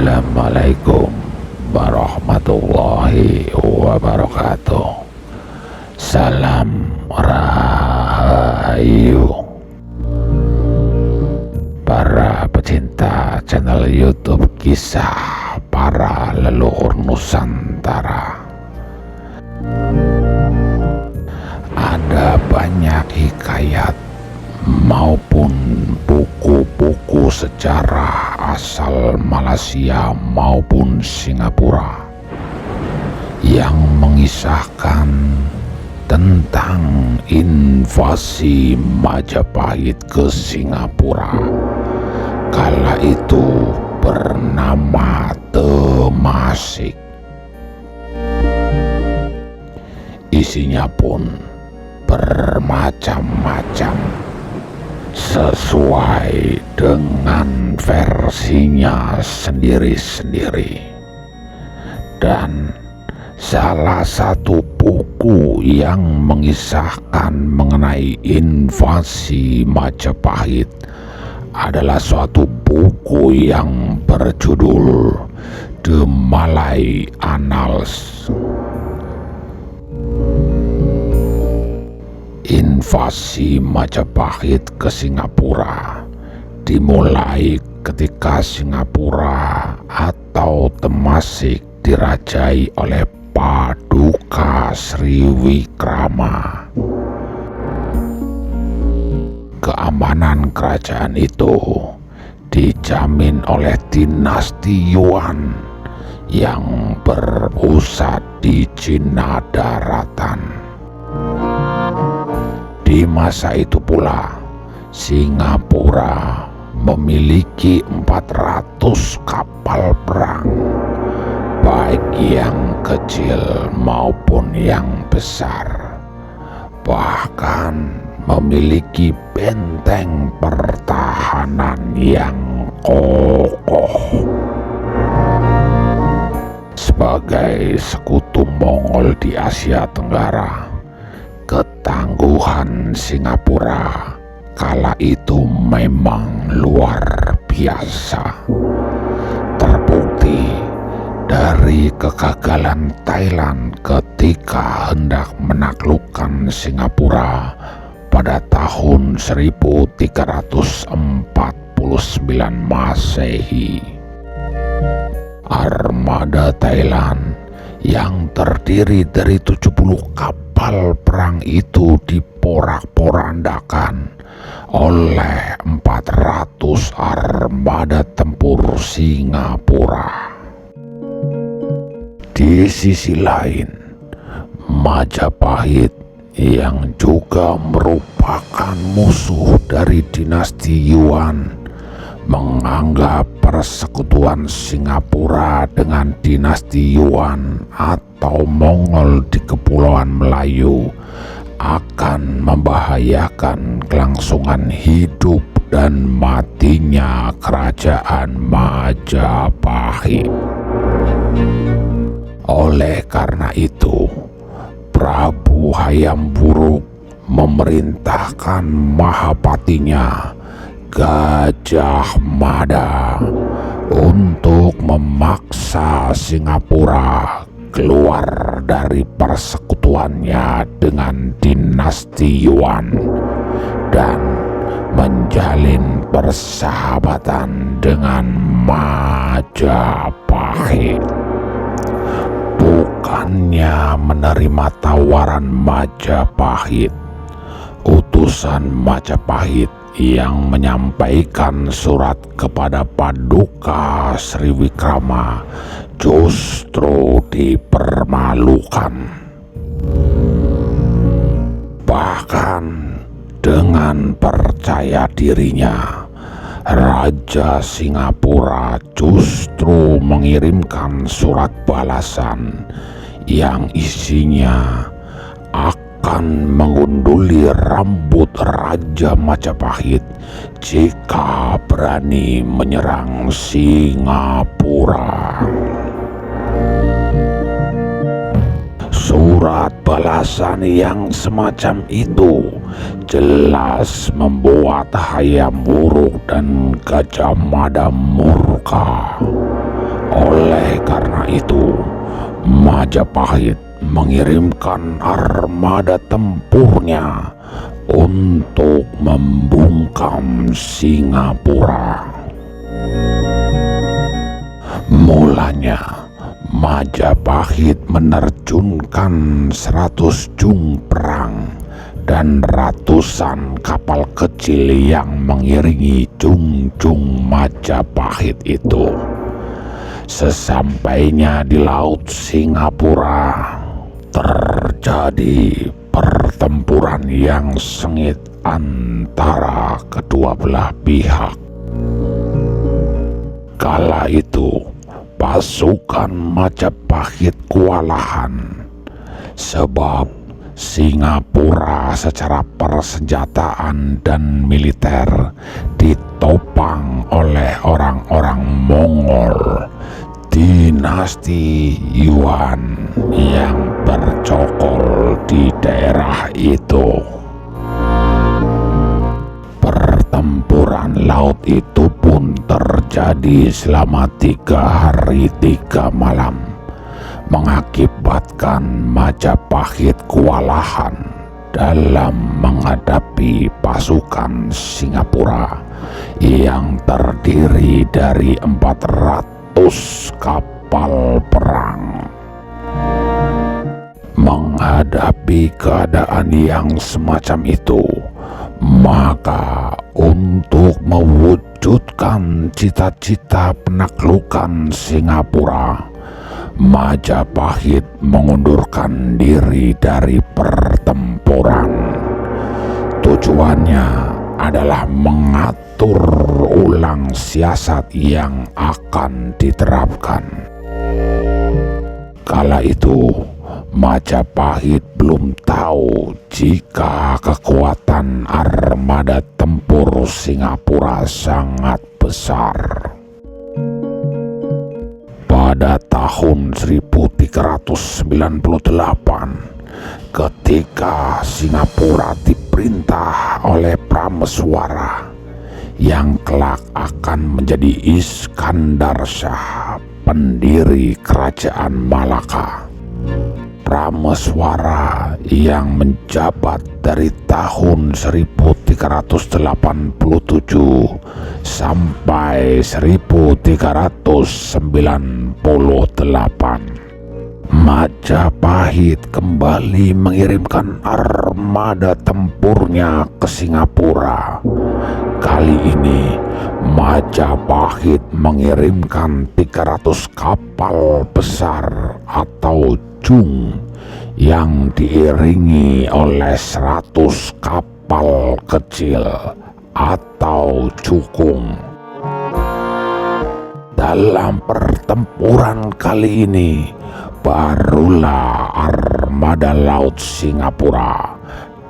Assalamualaikum warahmatullahi wabarakatuh. Salam Rahayu para pecinta channel YouTube Kisah Para Leluhur Nusantara. Ada banyak hikayat maupun buku-buku sejarah asal Malaysia maupun Singapura yang mengisahkan tentang invasi Majapahit ke Singapura kala itu bernama Temasek. Isinya pun bermacam-macam sesuai dengan versinya sendiri-sendiri. Dan salah satu buku yang mengisahkan mengenai invasi Majapahit adalah suatu buku yang berjudul The Malay Annals. Invasi Majapahit ke Singapura dimulai ketika Singapura atau Temasek dirajai oleh Paduka Sriwikrama. Keamanan kerajaan itu dijamin oleh dinasti Yuan yang berpusat di Cina Daratan. Di masa itu pula, Singapura memiliki 400 kapal perang, baik yang kecil maupun yang besar. Bahkan memiliki benteng pertahanan yang kokoh. Sebagai sekutu Mongol di Asia Tenggara, ketangguhan Singapura kala itu memang luar biasa. Terbukti dari kegagalan Thailand ketika hendak menaklukkan Singapura pada tahun 1349 Masehi. Armada Thailand yang terdiri dari 70 kapal perang itu diporak-porandakan oleh 400 armada tempur Singapura. Di sisi lain, Majapahit yang juga merupakan musuh dari dinasti Yuan menganggap persekutuan Singapura dengan dinasti Yuan atau Mongol di Kepulauan Melayu akan membahayakan kelangsungan hidup dan matinya kerajaan Majapahit. Oleh karena itu, Prabu Hayam Wuruk memerintahkan Mahapatinya Gajah Mada untuk memaksa Singapura keluar dari persekutuannya dengan dinasti Yuan dan menjalin persahabatan dengan Majapahit. Bukannya menerima tawaran Majapahit, utusan Majapahit yang menyampaikan surat kepada Paduka Sriwikrama justru dipermalukan. Bahkan dengan percaya dirinya, Raja Singapura justru mengirimkan surat balasan yang isinya akan mengunduli rambut Raja Majapahit jika berani menyerang Singapura. Surat balasan yang semacam itu jelas membuat Hayam Wuruk dan Gajah Mada murka. Oleh karena itu, Majapahit mengirimkan armada tempurnya untuk membungkam Singapura. Mulanya, Majapahit menerjunkan 100 jung perang dan ratusan kapal kecil yang mengiringi jung-jung Majapahit itu. Sesampainya di Laut Singapura, terjadi pertempuran yang sengit antara kedua belah pihak. Kala itu, pasukan Majapahit kewalahan sebab Singapura secara persenjataan dan militer ditopang oleh orang-orang Mongol dinasti Yuan yang bercokol di daerah itu. Pertempuran laut itu pun terjadi selama 3 hari 3 malam, mengakibatkan Majapahit kewalahan dalam menghadapi pasukan Singapura yang terdiri dari 400 kapal perang. Menghadapi keadaan yang semacam itu, maka untuk mewujudkan cita-cita penaklukan Singapura, Majapahit mengundurkan diri dari pertempuran. Tujuannya adalah mengatur ulang siasat yang akan diterapkan. Kala itu, Majapahit belum tahu jika kekuatan armada tempur Singapura sangat besar. Pada tahun 1398, ketika Singapura diperintah oleh Prameswara yang kelak akan menjadi Iskandar Shah, pendiri kerajaan Malaka. Prameswara yang menjabat dari tahun 1387 sampai 1398. Majapahit kembali mengirimkan armada tempurnya ke Singapura. Kali ini Majapahit mengirimkan 300 kapal besar atau jung yang diiringi oleh 100 kapal kecil atau cukung. Dalam pertempuran kali ini, barulah armada laut Singapura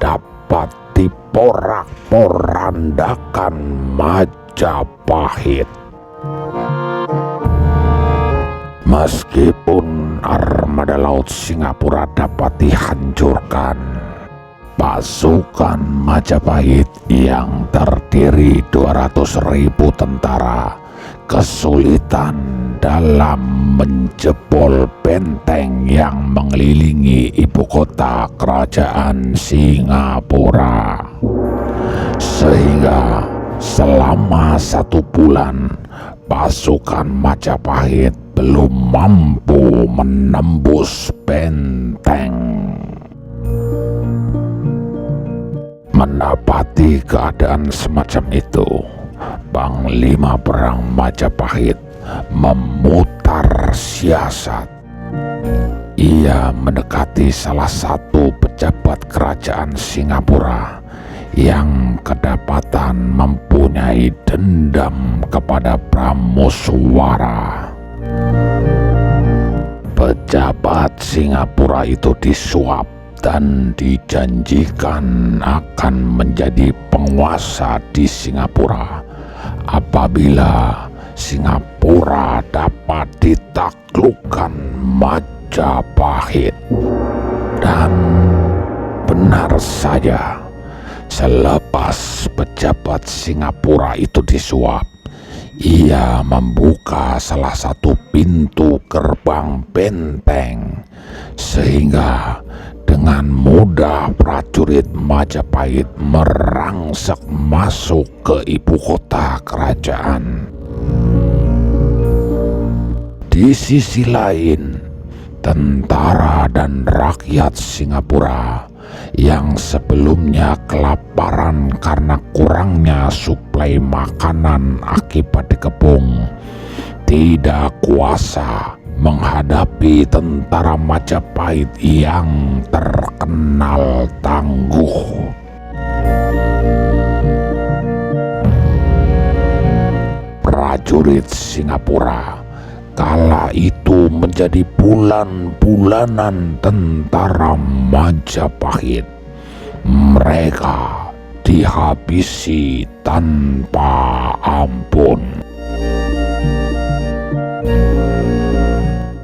dapat diporak-porandakan Majapahit. Meskipun armada laut Singapura dapat dihancurkan, pasukan Majapahit yang terdiri 200.000 tentara kesulitan dalam menjebol benteng yang mengelilingi ibu kota kerajaan Singapura. Sehingga selama 1 bulan pasukan Majapahit belum mampu menembus benteng. Mendapati keadaan semacam itu, Panglima Perang Majapahit memutar siasat. Ia mendekati salah satu pejabat kerajaan Singapura yang kedapatan mempunyai dendam kepada Prameswara. Pejabat Singapura itu disuap dan dijanjikan akan menjadi penguasa di Singapura apabila Singapura dapat ditaklukkan Majapahit. Dan benar saja, selepas pejabat Singapura itu disuap, Ia membuka salah satu pintu gerbang benteng, sehingga dengan mudah prajurit Majapahit merangsek masuk ke ibu kota kerajaan. Di sisi lain, tentara dan rakyat Singapura yang sebelumnya kelaparan karena kurangnya suplai makanan akibat dikepung, tidak kuasa menghadapi tentara Majapahit yang terkenal tangguh. Prajurit Singapura kala itu menjadi bulan-bulanan tentara Majapahit. Mereka dihabisi tanpa ampun.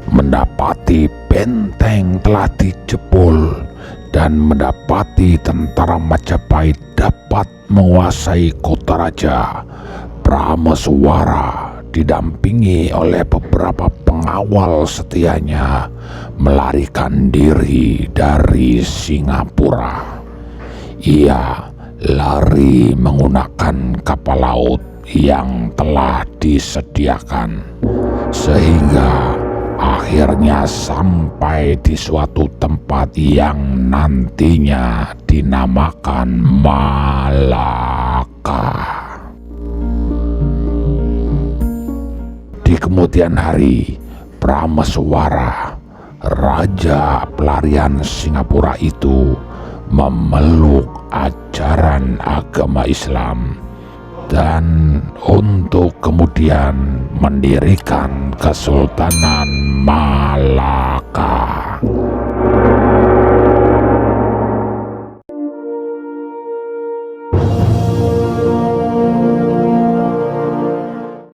Mendapati benteng telah dijebol dan mendapati tentara Majapahit dapat menguasai kota raja, Prameswara didampingi oleh beberapa pengawal setianya melarikan diri dari Singapura. Ia lari menggunakan kapal laut yang telah disediakan, sehingga akhirnya sampai di suatu tempat yang nantinya dinamakan Malaka. Di kemudian hari, Prameswara, raja pelarian Singapura itu, memeluk ajaran agama Islam dan untuk kemudian mendirikan Kesultanan Malaka.